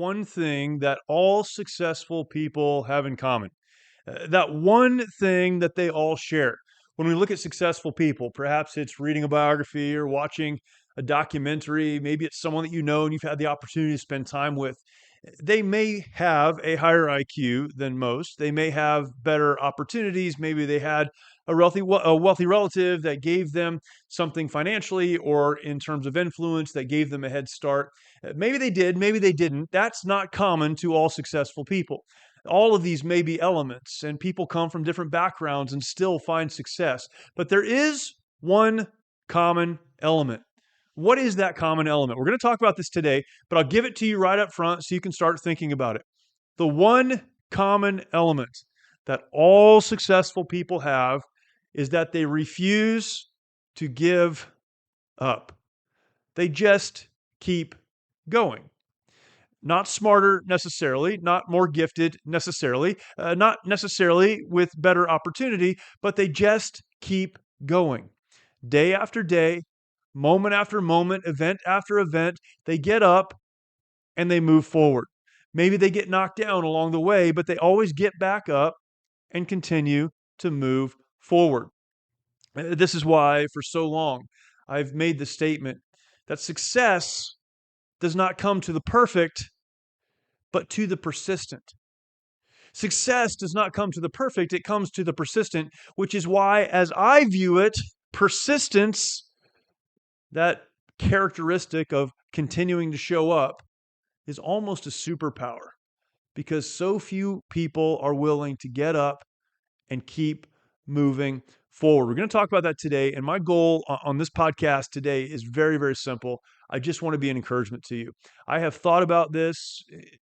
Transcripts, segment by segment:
one thing that all successful people have in common? That one thing that they all share. When we look at successful people, perhaps it's reading a biography or watching a documentary, maybe it's someone that you know and you've had the opportunity to spend time with. They may have a higher IQ than most. They may have better opportunities. Maybe they had a wealthy relative that gave them something financially or in terms of influence that gave them a head start. Maybe they did, maybe they didn't. That's not common to all successful people. All of these may be elements, and people come from different backgrounds and still find success. But there is one common element. What is that common element? We're going to talk about this today, but I'll give it to you right up front so you can start thinking about it. The one common element that all successful people have is that they refuse to give up. They just keep going. Not smarter necessarily, not more gifted necessarily, not necessarily with better opportunity, but they just keep going. Day after day, moment after moment, event after event, they get up and they move forward. Maybe they get knocked down along the way, but they always get back up and continue to move forward. This is why, for so long, I've made the statement that success does not come to the perfect, but to the persistent. Success does not come to the perfect, it comes to the persistent, which is why, as I view it, persistence, that characteristic of continuing to show up, is almost a superpower because so few people are willing to get up and keep moving forward. We're going to talk about that today. And my goal on this podcast today is very, very simple. I just want to be an encouragement to you. I have thought about this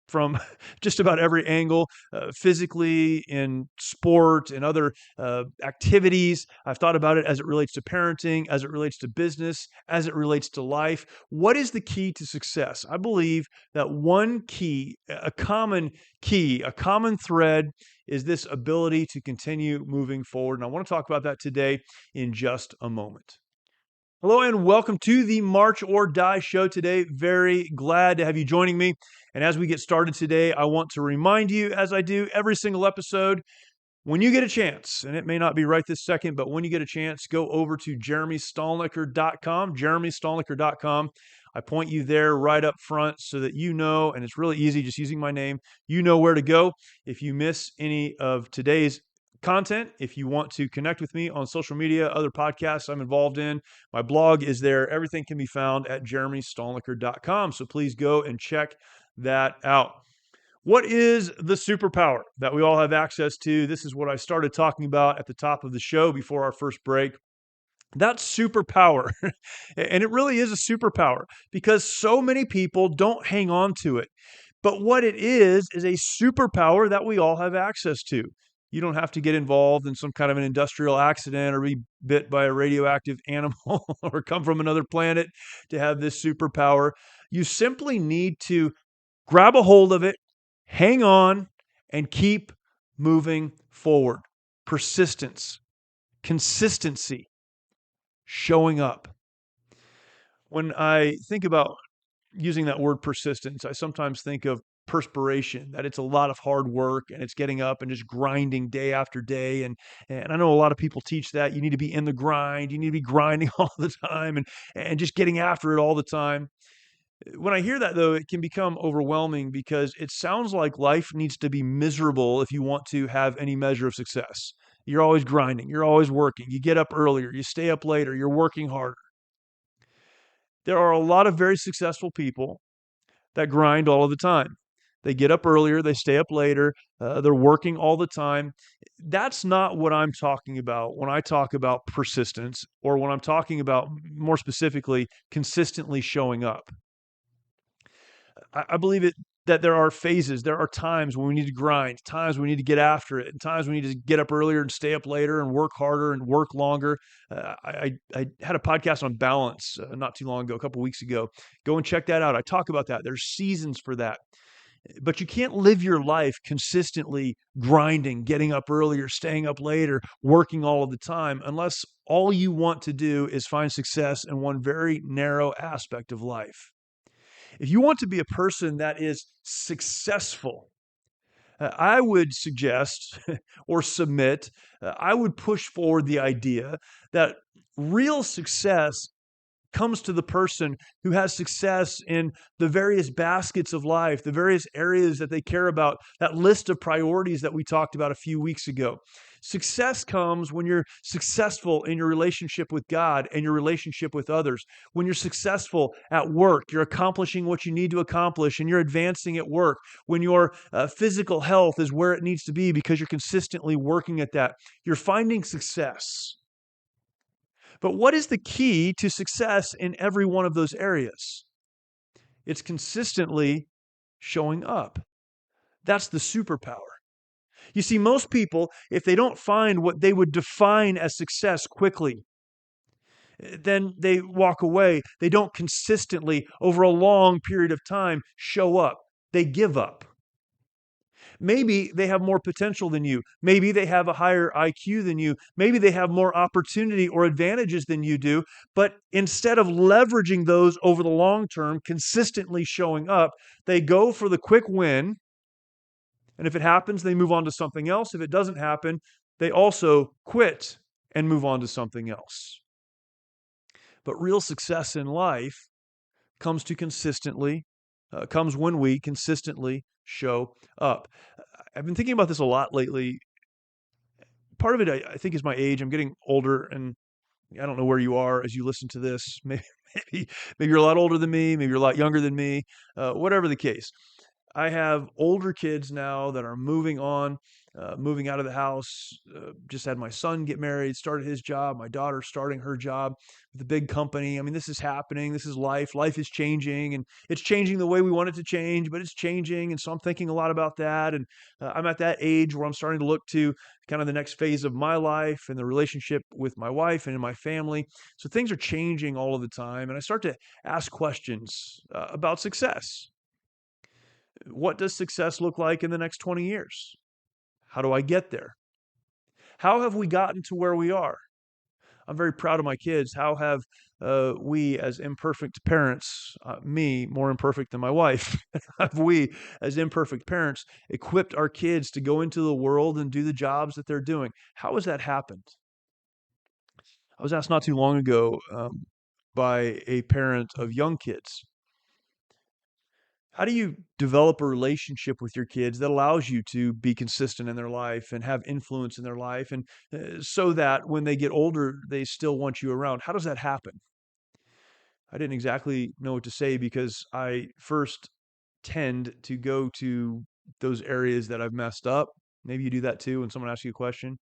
from just about every angle, physically, in sport, and other activities. I've thought about it as it relates to parenting, as it relates to business, as it relates to life. What is the key to success? I believe that one key, a common key, a common thread is this ability to continue moving forward. And I want to talk about that today in just a moment. Hello and welcome to the March or Die show today. Very glad to have you joining me. And as we get started today, I want to remind you, as I do every single episode, when you get a chance, and it may not be right this second, but when you get a chance, go over to jeremystallnicker.com, jeremystallnicker.com. I point you there right up front so that you know, and it's really easy just using my name, you know where to go. If you miss any of today's content, if you want to connect with me on social media, other podcasts I'm involved in, my blog is there. Everything can be found at jeremystallnicker.com. So please go and check that out. What is the superpower that we all have access to? This is what I started talking about at the top of the show before our first break. That's superpower. And it really is a superpower because so many people don't hang on to it. But what it is a superpower that we all have access to. You don't have to get involved in some kind of an industrial accident or be bit by a radioactive animal or come from another planet to have this superpower. You simply need to grab a hold of it, hang on, and keep moving forward. Persistence, consistency, showing up. When I think about using that word persistence, I sometimes think of perspiration, that it's a lot of hard work and it's getting up and just grinding day after day. And I know a lot of people teach that you need to be in the grind, you need to be grinding all the time and just getting after it all the time. When I hear that, though, it can become overwhelming because it sounds like life needs to be miserable if you want to have any measure of success. You're always grinding, you're always working, you get up earlier, you stay up later, you're working harder. There are a lot of very successful people that grind all of the time. They get up earlier, they stay up later, they're working all the time. That's not what I'm talking about when I talk about persistence or when I'm talking about, more specifically, consistently showing up. I believe that there are phases, there are times when we need to grind, times we need to get after it, and times we need to get up earlier and stay up later and work harder and work longer. I had a podcast on balance not too long ago, a couple weeks ago. Go and check that out. I talk about that. There's seasons for that. But you can't live your life consistently grinding, getting up earlier, staying up later, working all of the time, unless all you want to do is find success in one very narrow aspect of life. If you want to be a person that is successful, I would suggest or submit, I would push forward the idea that real success comes to the person who has success in the various baskets of life, the various areas that they care about, that list of priorities that we talked about a few weeks ago. Success comes when you're successful in your relationship with God and your relationship with others. When you're successful at work, you're accomplishing what you need to accomplish and you're advancing at work. When your physical health is where it needs to be because you're consistently working at that, you're finding success. But what is the key to success in every one of those areas? It's consistently showing up. That's the superpower. You see, most people, if they don't find what they would define as success quickly, then they walk away. They don't consistently, over a long period of time, show up. They give up. Maybe they have more potential than you. Maybe they have a higher IQ than you. Maybe they have more opportunity or advantages than you do. But instead of leveraging those over the long term, consistently showing up, they go for the quick win. And if it happens, they move on to something else. If it doesn't happen, they also quit and move on to something else. But real success in life comes when we consistently show up. I've been thinking about this a lot lately. Part of it, I think, is my age. I'm getting older, and I don't know where you are as you listen to this. Maybe, maybe you're a lot older than me. Maybe you're a lot younger than me. Whatever the case, I have older kids now that are moving on, moving out of the house. Just had my son get married, started his job. My daughter starting her job with a big company. I mean, this is happening. This is life. Life is changing, and it's changing the way we want it to change, but it's changing. And so I'm thinking a lot about that. And I'm at that age where I'm starting to look to kind of the next phase of my life and the relationship with my wife and in my family. So things are changing all of the time. And I start to ask questions about success. What does success look like in the next 20 years? How do I get there? How have we gotten to where we are? I'm very proud of my kids. How have we, as imperfect parents, me more imperfect than my wife, have we, as imperfect parents, equipped our kids to go into the world and do the jobs that they're doing? How has that happened? I was asked not too long ago by a parent of young kids, how do you develop a relationship with your kids that allows you to be consistent in their life and have influence in their life, and so that when they get older, they still want you around? How does that happen? I didn't exactly know what to say because I first tend to go to those areas that I've messed up. Maybe you do that too when someone asks you a question.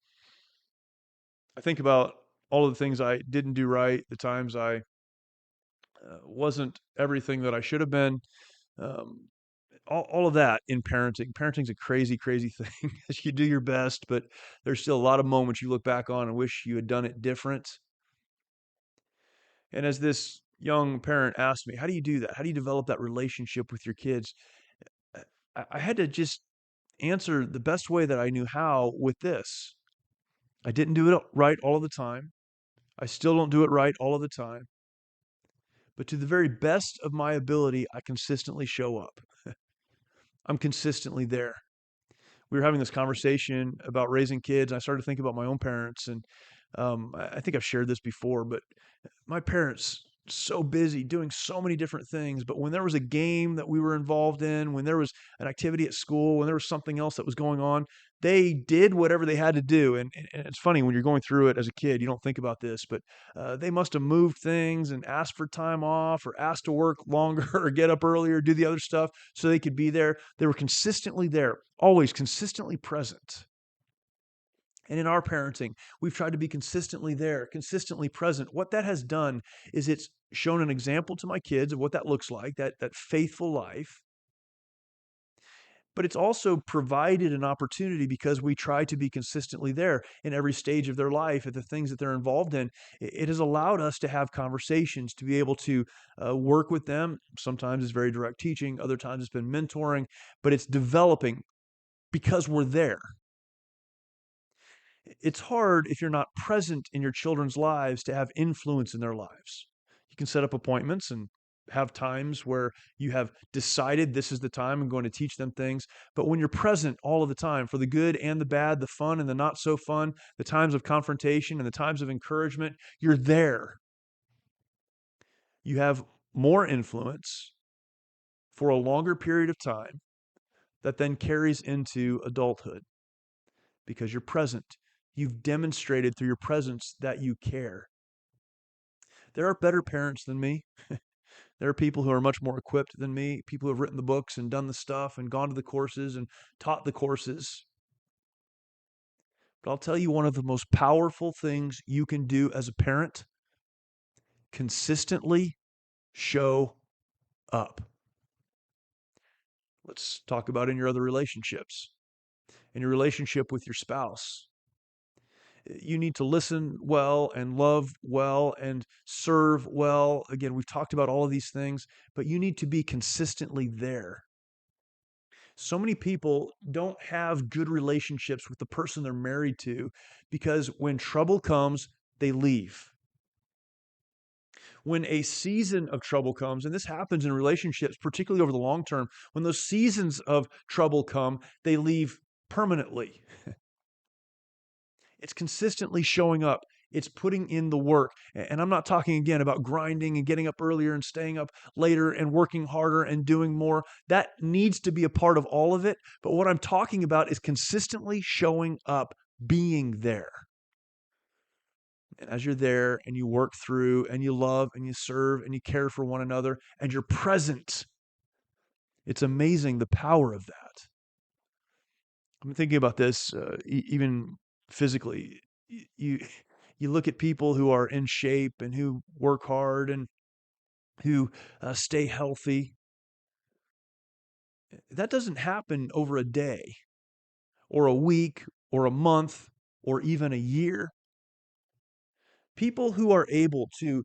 I think about all of the things I didn't do right, the times I wasn't everything that I should have been. Um, all of that in parenting. Parenting's a crazy, crazy thing. You do your best, but there's still a lot of moments you look back on and wish you had done it different. And as this young parent asked me, how do you do that? How do you develop that relationship with your kids? I had to just answer the best way that I knew how with this. I didn't do it right all of the time. I still don't do it right all of the time. But to the very best of my ability, I consistently show up. I'm consistently there. We were having this conversation about raising kids. And I started to think about my own parents, and I think I've shared this before, but my parents so busy doing so many different things. But when there was a game that we were involved in, when there was an activity at school, when there was something else that was going on, they did whatever they had to do. And it's funny when you're going through it as a kid, you don't think about this, but they must have moved things and asked for time off or asked to work longer or get up earlier, do the other stuff so they could be there. They were consistently there, always consistently present. And in our parenting, we've tried to be consistently there, consistently present. What that has done is it's shown an example to my kids of what that looks like, that faithful life. But it's also provided an opportunity because we try to be consistently there in every stage of their life at the things that they're involved in. It has allowed us to have conversations, to be able to work with them. Sometimes it's very direct teaching, other times it's been mentoring, but it's developing because we're there. It's hard if you're not present in your children's lives to have influence in their lives. You can set up appointments and have times where you have decided this is the time I'm going to teach them things. But when you're present all of the time for the good and the bad, the fun and the not so fun, the times of confrontation and the times of encouragement, you're there. You have more influence for a longer period of time that then carries into adulthood because you're present. You've demonstrated through your presence that you care. There are better parents than me. There are people who are much more equipped than me, people who have written the books and done the stuff and gone to the courses and taught the courses. But I'll tell you one of the most powerful things you can do as a parent: consistently show up. Let's talk about in your other relationships. In your relationship with your spouse, you need to listen well and love well and serve well. Again, we've talked about all of these things, but you need to be consistently there. So many people don't have good relationships with the person they're married to because when trouble comes, they leave. When a season of trouble comes, and this happens in relationships, particularly over the long term, when those seasons of trouble come, they leave permanently. It's consistently showing up. It's putting in the work. And I'm not talking again about grinding and getting up earlier and staying up later and working harder and doing more. That needs to be a part of all of it. But what I'm talking about is consistently showing up, being there. And as you're there and you work through and you love and you serve and you care for one another and you're present, it's amazing the power of that. I'm thinking about this even physically. You you look at people who are in shape and who work hard and who stay healthy. That doesn't happen over a day or a week or a month or even a year. People who are able to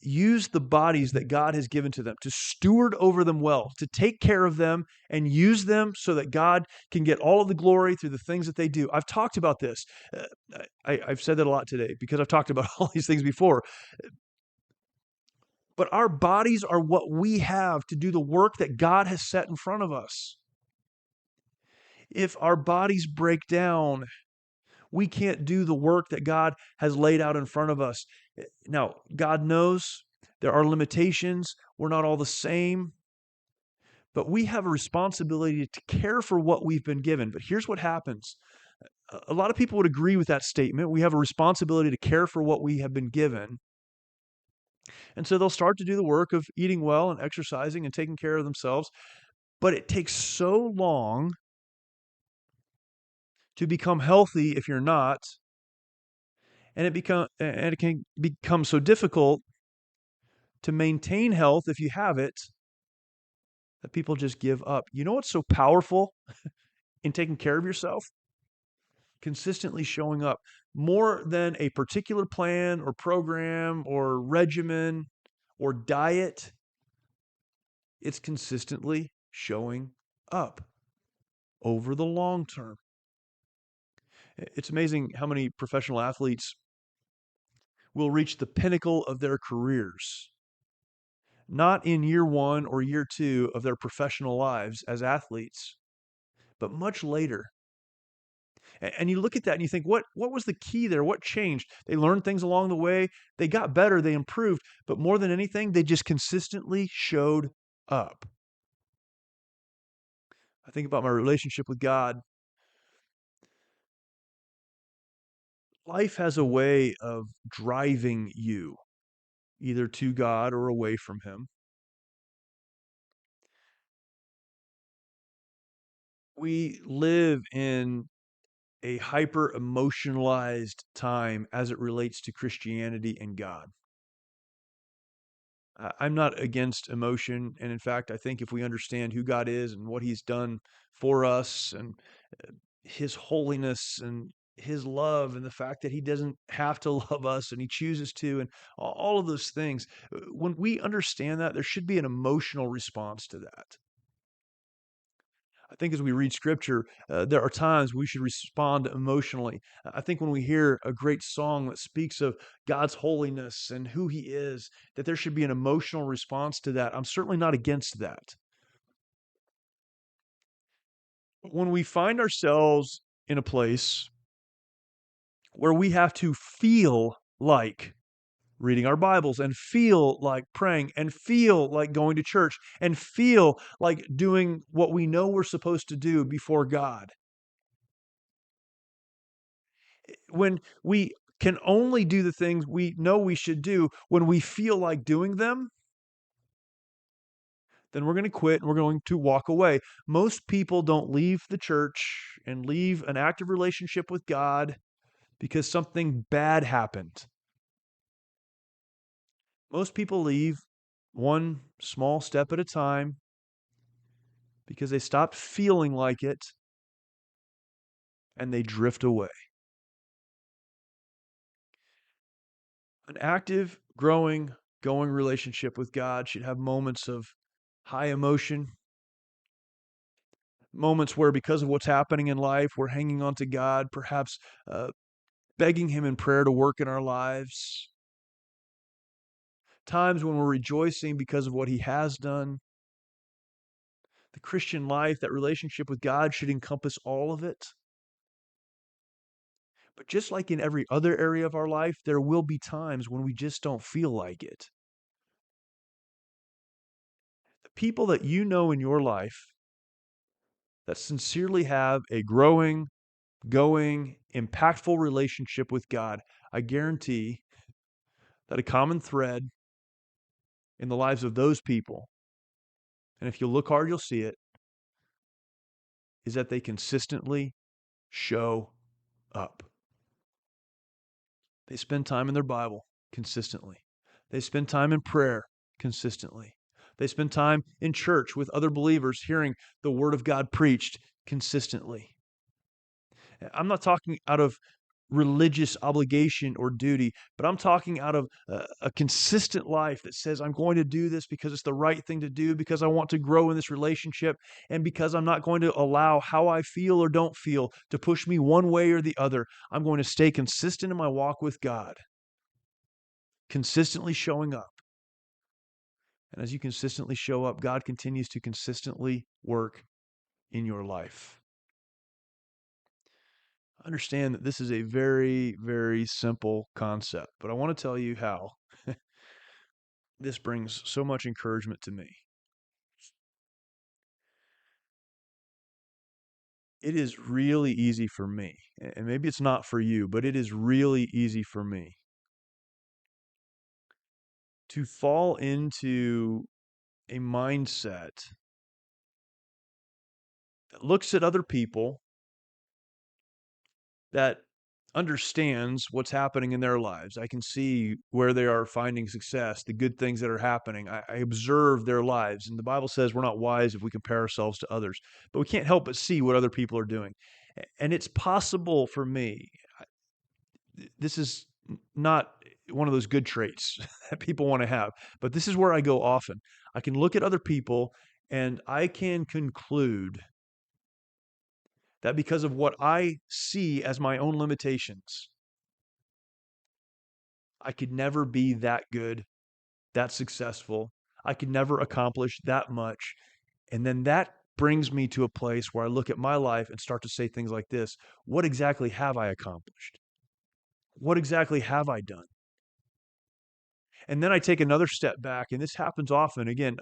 use the bodies that God has given to them, to steward over them well, to take care of them and use them so that God can get all of the glory through the things that they do. I've talked about this. I've said that a lot today because I've talked about all these things before. But our bodies are what we have to do the work that God has set in front of us. If our bodies break down, we can't do the work that God has laid out in front of us. Now, God knows there are limitations. We're not all the same, but we have a responsibility to care for what we've been given. But here's what happens. A lot of people would agree with that statement. We have a responsibility to care for what we have been given. And so they'll start to do the work of eating well and exercising and taking care of themselves. But it takes so long to become healthy if you're not, and it can become so difficult to maintain health if you have it, that people just give up. You know what's so powerful in taking care of yourself? Consistently showing up. More than a particular plan or program or regimen or diet, it's consistently showing up over the long term. It's amazing how many professional athletes will reach the pinnacle of their careers, not in year one or year two of their professional lives as athletes, but much later. And you look at that and you think, what was the key there? What changed? They learned things along the way. They got better. They improved. But more than anything, they just consistently showed up. I think about my relationship with God. Life has a way of driving you either to God or away from Him. We live in a hyper emotionalized time as it relates to Christianity and God. I'm not against emotion. And in fact, I think if we understand who God is and what He's done for us and His holiness and His love and the fact that He doesn't have to love us and He chooses to, and all of those things, when we understand that, there should be an emotional response to that. I think as we read scripture, there are times we should respond emotionally. I think when we hear a great song that speaks of God's holiness and who He is, that there should be an emotional response to that. I'm certainly not against that. But when we find ourselves in a place where we have to feel like reading our Bibles and feel like praying and feel like going to church and feel like doing what we know we're supposed to do before God, when we can only do the things we know we should do when we feel like doing them, then we're going to quit and we're going to walk away. Most people don't leave the church and leave an active relationship with God because something bad happened. Most people leave one small step at a time because they stop feeling like it and they drift away. An active, growing, going relationship with God should have moments of high emotion, moments where, because of what's happening in life, we're hanging on to God, perhaps begging Him in prayer to work in our lives. Times when we're rejoicing because of what He has done. The Christian life, that relationship with God, should encompass all of it. But just like in every other area of our life, there will be times when we just don't feel like it. The people that you know in your life that sincerely have a growing, going, impactful relationship with God, I guarantee that a common thread in the lives of those people, and if you look hard, you'll see it, is that they consistently show up. They spend time in their Bible consistently. They spend time in prayer consistently. They spend time in church with other believers hearing the Word of God preached consistently. I'm not talking out of religious obligation or duty, but I'm talking out of a consistent life that says, I'm going to do this because it's the right thing to do, because I want to grow in this relationship, and because I'm not going to allow how I feel or don't feel to push me one way or the other. I'm going to stay consistent in my walk with God, consistently showing up. And as you consistently show up, God continues to consistently work in your life. Understand that this is a very, very simple concept, but I want to tell you how this brings so much encouragement to me. It is really easy for me, and maybe it's not for you, but it is really easy for me to fall into a mindset that looks at other people, that understands what's happening in their lives. I can see where they are finding success, the good things that are happening. I observe their lives. And the Bible says we're not wise if we compare ourselves to others, but we can't help but see what other people are doing. And it's possible for me, this is not one of those good traits that people want to have, but this is where I go often. I can look at other people and I can conclude that because of what I see as my own limitations, I could never be that good, that successful. I could never accomplish that much. And then that brings me to a place where I look at my life and start to say things like this: what exactly have I accomplished? What exactly have I done? And then I take another step back, and this happens often. Again,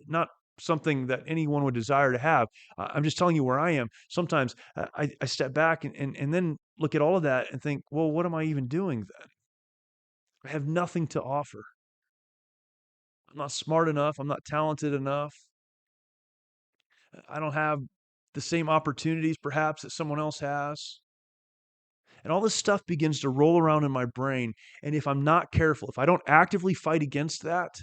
not something that anyone would desire to have. I'm just telling you where I am. Sometimes I step back and then look at all of that and think, well, what am I even doing then? I have nothing to offer. I'm not smart enough. I'm not talented enough. I don't have the same opportunities perhaps that someone else has. And all this stuff begins to roll around in my brain. And if I'm not careful, if I don't actively fight against that,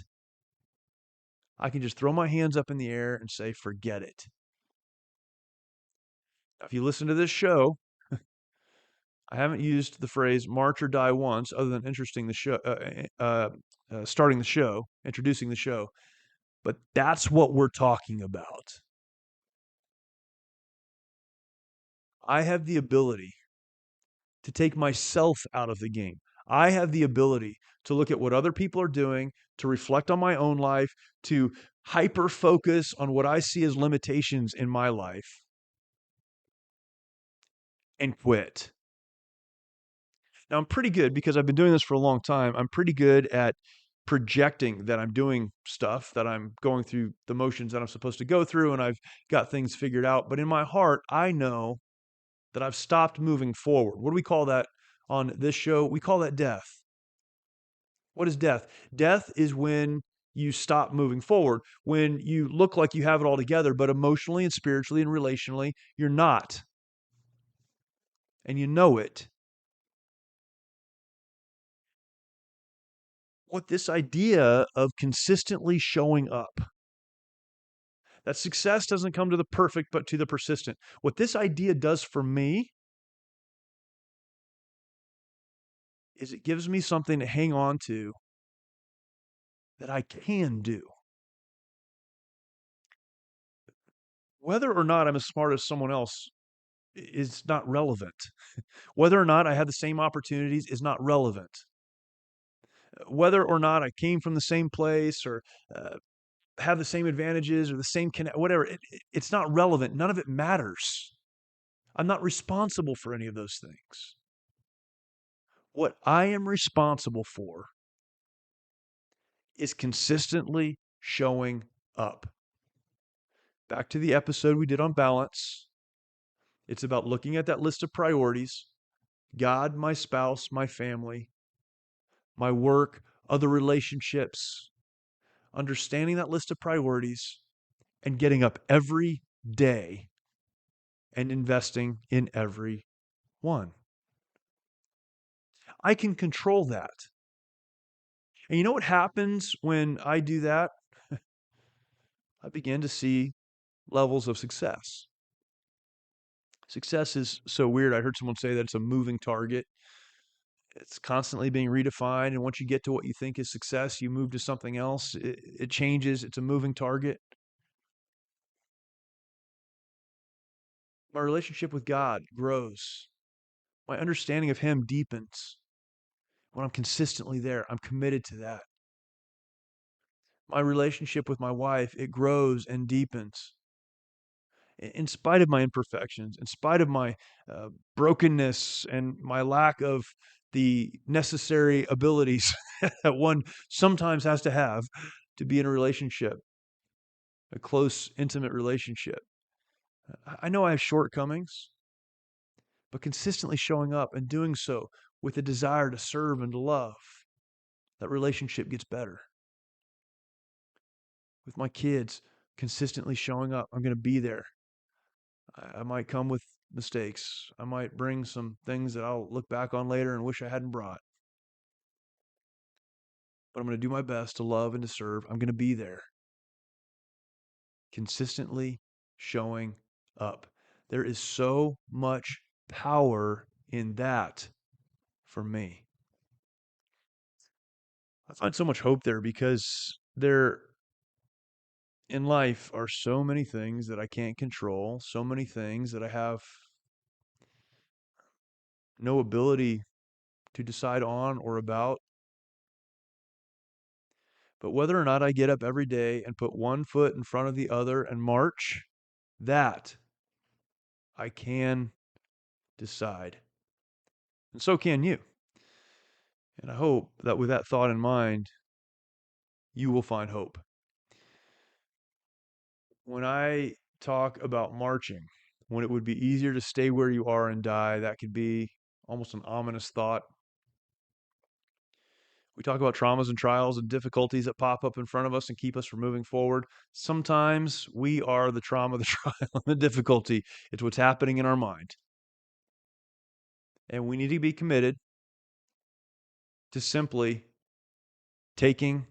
I can just throw my hands up in the air and say, forget it. Now, if you listen to this show, I haven't used the phrase march or die once other than interesting the show, starting the show, introducing the show. But that's what we're talking about. I have the ability to take myself out of the game. I have the ability to look at what other people are doing, to reflect on my own life, to hyper focus on what I see as limitations in my life and quit. Now, I'm pretty good because I've been doing this for a long time. I'm pretty good at projecting that I'm doing stuff, that I'm going through the motions that I'm supposed to go through, and I've got things figured out. But in my heart, I know that I've stopped moving forward. What do we call that on this show? We call that death. What is death? Death is when you stop moving forward, when you look like you have it all together, but emotionally and spiritually and relationally, you're not. And you know it. What this idea of consistently showing up, that success doesn't come to the perfect, but to the persistent. What this idea does for me is it gives me something to hang on to that I can do. Whether or not I'm as smart as someone else is not relevant. Whether or not I had the same opportunities is not relevant. Whether or not I came from the same place or uh, have the same advantages or the same connect, whatever, it's not relevant. None of it matters. I'm not responsible for any of those things. What I am responsible for is consistently showing up. Back to the episode we did on balance. It's about looking at that list of priorities: God, my spouse, my family, my work, other relationships, understanding that list of priorities and getting up every day and investing in every one. I can control that. And you know what happens when I do that? I begin to see levels of success. Success is so weird. I heard someone say that it's a moving target. It's constantly being redefined. And once you get to what you think is success, you move to something else. It changes. It's a moving target. My relationship with God grows. My understanding of Him deepens. When I'm consistently there, I'm committed to that. My relationship with my wife, it grows and deepens. In spite of my imperfections, in spite of my brokenness and my lack of the necessary abilities that one sometimes has to have to be in a relationship, a close, intimate relationship. I know I have shortcomings, but consistently showing up and doing so with a desire to serve and to love, that relationship gets better. With my kids, consistently showing up, I'm going to be there. I might come with mistakes. I might bring some things that I'll look back on later and wish I hadn't brought. But I'm going to do my best to love and to serve. I'm going to be there. Consistently showing up. There is so much power in that for me. I find so much hope there because there in life are so many things that I can't control, so many things that I have no ability to decide on or about. But whether or not I get up every day and put one foot in front of the other and march, that I can decide. And so can you. And I hope that with that thought in mind, you will find hope. When I talk about marching, when it would be easier to stay where you are and die, that could be almost an ominous thought. We talk about traumas and trials and difficulties that pop up in front of us and keep us from moving forward. Sometimes we are the trauma, the trial, and the difficulty. It's what's happening in our mind. And we need to be committed to simply taking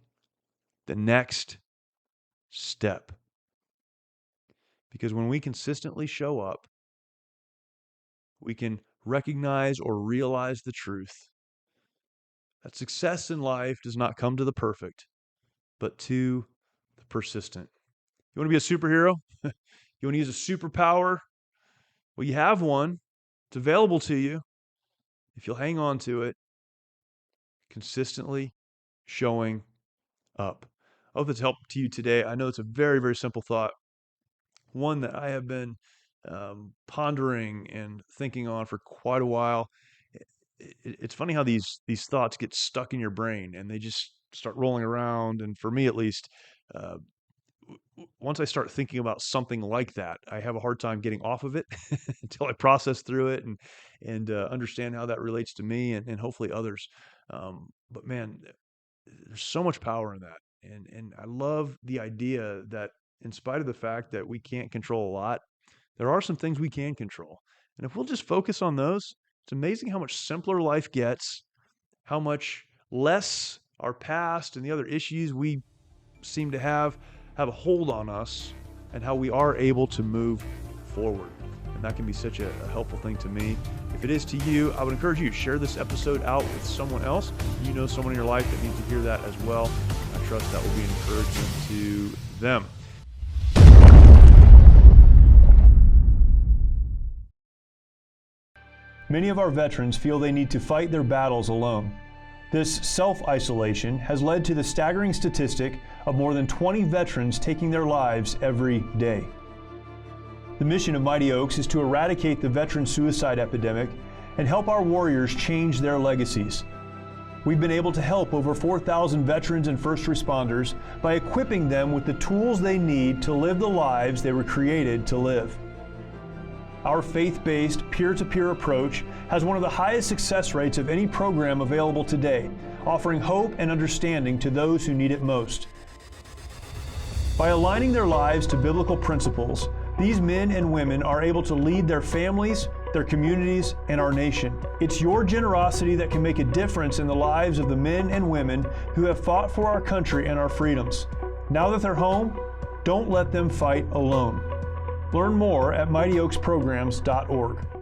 the next step. Because when we consistently show up, we can recognize or realize the truth that success in life does not come to the perfect, but to the persistent. You want to be a superhero? You want to use a superpower? Well, you have one. It's available to you if you'll hang on to it, consistently showing up. I hope it's helped to you today. I know it's a very, very simple thought, one that I have been pondering and thinking on for quite a while. It's funny how these thoughts get stuck in your brain and they just start rolling around. And for me, at least, uh, once I start thinking about something like that, I have a hard time getting off of it until I process through it and understand how that relates to me and hopefully others. But man, there's so much power in that, and I love the idea that in spite of the fact that we can't control a lot, there are some things we can control, and if we'll just focus on those, it's amazing how much simpler life gets, how much less our past and the other issues we seem to have a hold on us, and how we are able to move forward. And that can be such a helpful thing to me. If it is to you, I would encourage you to share this episode out with someone else. You know someone in your life that needs to hear that as well. I trust that will be an encouragement to them. Many of our veterans feel they need to fight their battles alone. This self-isolation has led to the staggering statistic of more than 20 veterans taking their lives every day. The mission of Mighty Oaks is to eradicate the veteran suicide epidemic and help our warriors change their legacies. We've been able to help over 4,000 veterans and first responders by equipping them with the tools they need to live the lives they were created to live. Our faith-based, peer-to-peer approach has one of the highest success rates of any program available today, offering hope and understanding to those who need it most. By aligning their lives to biblical principles, these men and women are able to lead their families, their communities, and our nation. It's your generosity that can make a difference in the lives of the men and women who have fought for our country and our freedoms. Now that they're home, don't let them fight alone. Learn more at mightyoaksprograms.org.